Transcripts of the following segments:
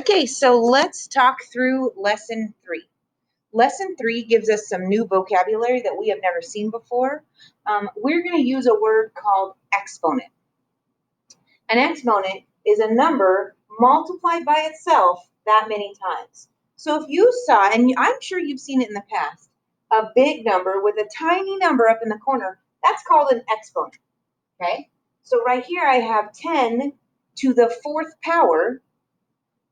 Okay, so let's talk through lesson 3. Lesson 3 gives us some new vocabulary that we have never seen before. We're going to use a word called exponent. An exponent is a number multiplied by itself that many times. So if you saw, and I'm sure you've seen it in the past, a big number with a tiny number up in the corner, that's called an exponent, okay? So right here I have 10 to the 4th power.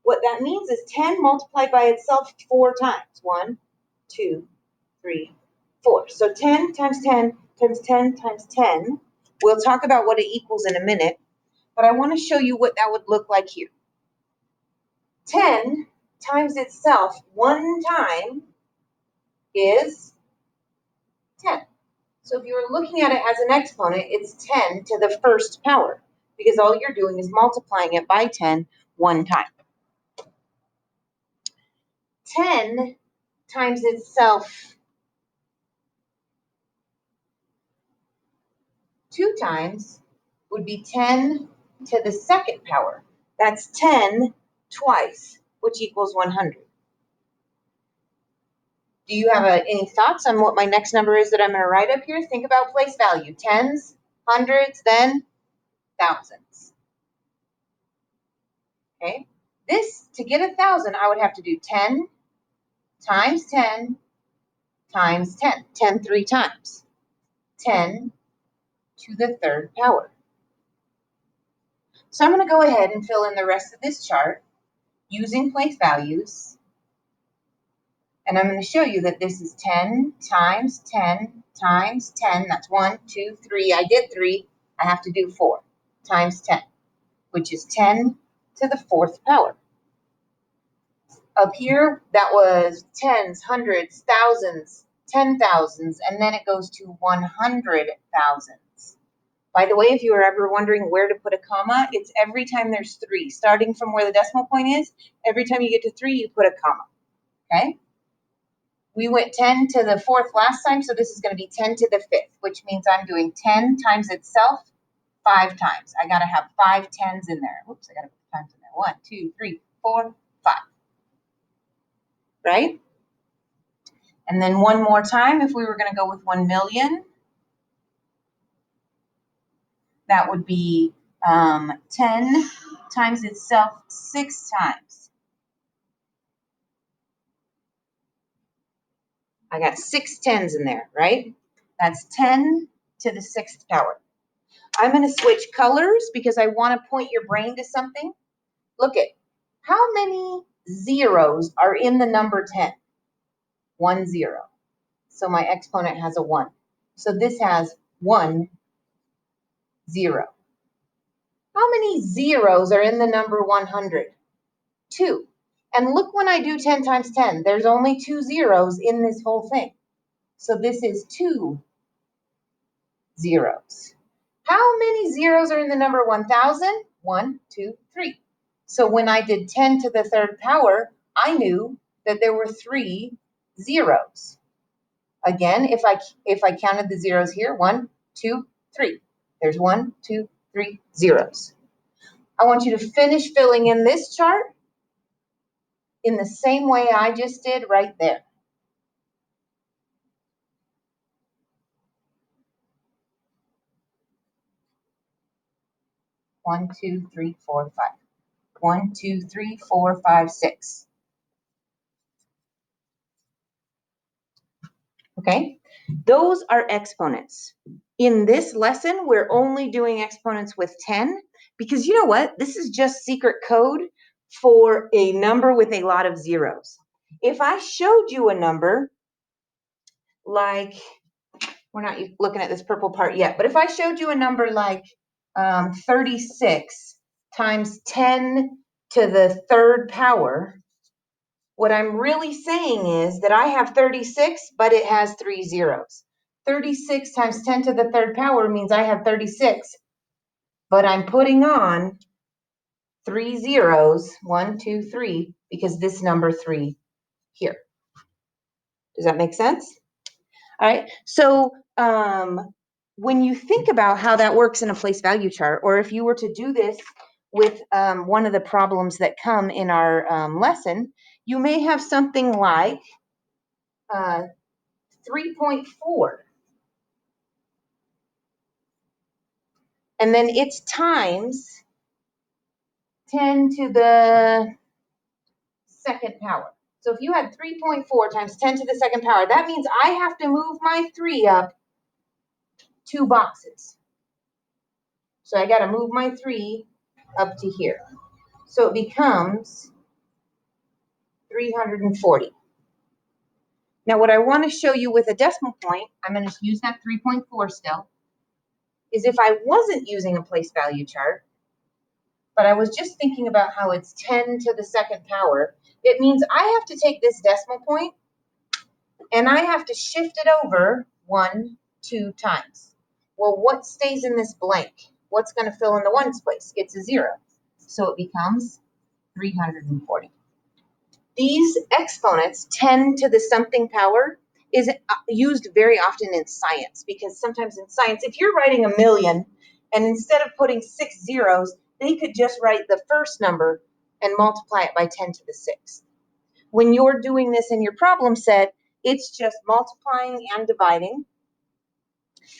What that means is 10 multiplied by itself 4 times. 1, 2, 3, 4. So 10 times 10 times 10 times 10. We'll talk about what it equals in a minute, but I want to show you what that would look like here. 10 times itself 1 time is 10. So if you were looking at it as an exponent, it's 10 to the 1st power, because all you're doing is multiplying it by 10 1 time. 10 times itself 2 times would be 10 to the 2nd power. That's 10 twice, which equals 100. Do you have any thoughts on what my next number is that I'm going to write up here? Think about place value. Tens, hundreds, then thousands. Okay? This, to get 1,000, I would have to do 10 times 10 times 10. 10 3 times. 10 to the 3rd power. So I'm going to go ahead and fill in the rest of this chart using place values. And I'm going to show you that this is 10 times 10 times 10. That's 1, 2, 3. I did 3. I have to do 4 times 10, which is 10 to the 4th power. Up here, that was tens, hundreds, thousands, 10,000s, and then it goes to 100,000s. By the way, if you were ever wondering where to put a comma, it's every time there's 3. Starting from where the decimal point is, every time you get to 3, you put a comma, okay? We went 10 to the 4th last time, so this is going to be 10 to the 5th, which means I'm doing 10 times itself 5 times. I got to have 5 tens in there. Whoops, I got to put times in there. 1, 2, 3, 4, 5. Right? And then one more time, if we were going to go with 1 million, that would be 10 times itself 6 times. I got 6 tens in there, right? That's 10 to the 6th power. I'm going to switch colors because I want to point your brain to something. Look at how many zeros are in the number 10? 1 0. So my exponent has a 1. So this has 1 0. How many zeros are in the number 100? 2. And look, when I do 10 times 10, there's only 2 zeros in this whole thing. So this is 2 zeros. How many zeros are in the number 1,000? 1, 2, 3. So when I did 10 to the 3rd power, I knew that there were 3 zeros. Again, if I counted the zeros here, 1, 2, 3. There's 1, 2, 3 zeros. I want you to finish filling in this chart in the same way I just did right there. One, 2, 3, 4, 5. 1, 2, 3, 4, 5, 6. Okay, those are exponents. In this lesson, we're only doing exponents with 10 because you know what? This is just secret code for a number with a lot of zeros. If I showed you a number like, we're not looking at this purple part yet, but if I showed you a number like 36 times 10 to the 3rd power, what I'm really saying is that I have 36, but it has 3 zeros. 36 times 10 to the 3rd power means I have 36, but I'm putting on 3 zeros, 1, 2, 3, because this number 3 here. Does that make sense? All right, so when you think about how that works in a place value chart, or if you were to do this with one of the problems that come in our lesson, you may have something like 3.4. And then it's times 10 to the second power. So if you had 3.4 times 10 to the second power, that means I have to move my 3 up 2 boxes. So I got to move my 3 up to here. So it becomes 340. Now what I want to show you with a decimal point, I'm going to use that 3.4 still, is if I wasn't using a place value chart, but I was just thinking about how it's 10 to the second power, it means I have to take this decimal point and I have to shift it over 1, 2 times. Well, what stays in this blank? What's going to fill in the ones place? It's a 0. So it becomes 340. These exponents, 10 to the something power, is used very often in science, because sometimes in science, if you're writing a million and instead of putting 6 zeros, they could just write the first number and multiply it by 10 to the 6th. When you're doing this in your problem set, it's just multiplying and dividing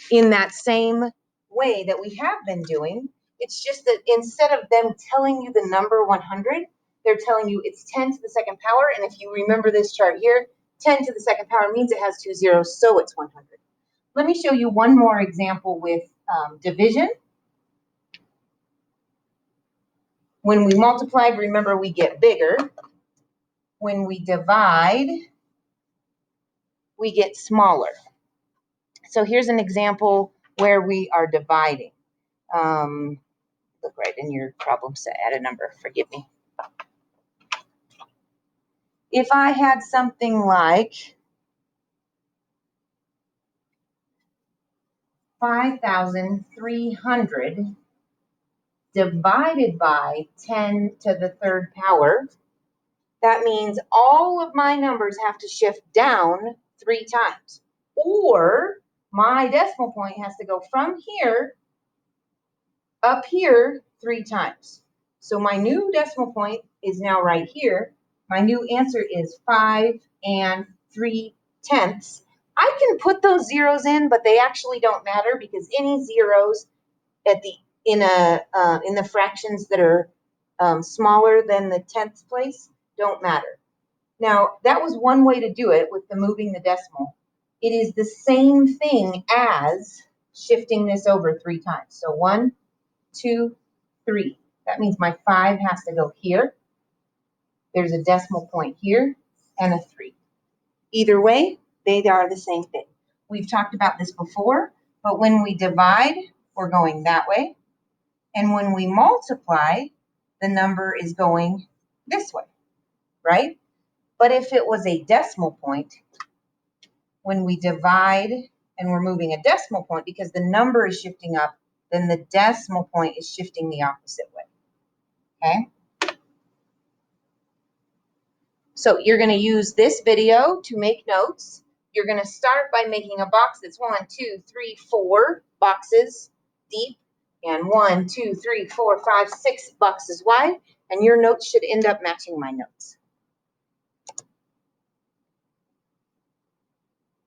in that same way that we have been doing. It's just that instead of them telling you the number 100, they're telling you it's 10 to the second power. And if you remember this chart here, 10 to the second power means it has 2 zeros, so it's 100. Let me show you one more example with division. When we multiply, remember we get bigger. When we divide, we get smaller. So here's an example where we are dividing. Look right in your problem set, add a number, forgive me. If I had something like 5,300 divided by 10 to the third power, that means all of my numbers have to shift down 3 times. Or my decimal point has to go from here up here 3 times. So my new decimal point is now right here. My new answer is 5 3/10. I can put those zeros in, but they actually don't matter because any zeros at the in the fractions that are smaller than the 10th place don't matter. Now, that was one way to do it with the moving the decimal. It is the same thing as shifting this over 3 times. So 1, 2, 3. That means my 5 has to go here. There's a decimal point here and a 3. Either way, they are the same thing. We've talked about this before, but when we divide, we're going that way. And when we multiply, the number is going this way, right? But if it was a decimal point, when we divide and we're moving a decimal point, because the number is shifting up, then the decimal point is shifting the opposite way, okay? So you're going to use this video to make notes. You're going to start by making a box that's 1, 2, 3, 4 boxes deep and 1, 2, 3, 4, 5, 6 boxes wide, and your notes should end up matching my notes.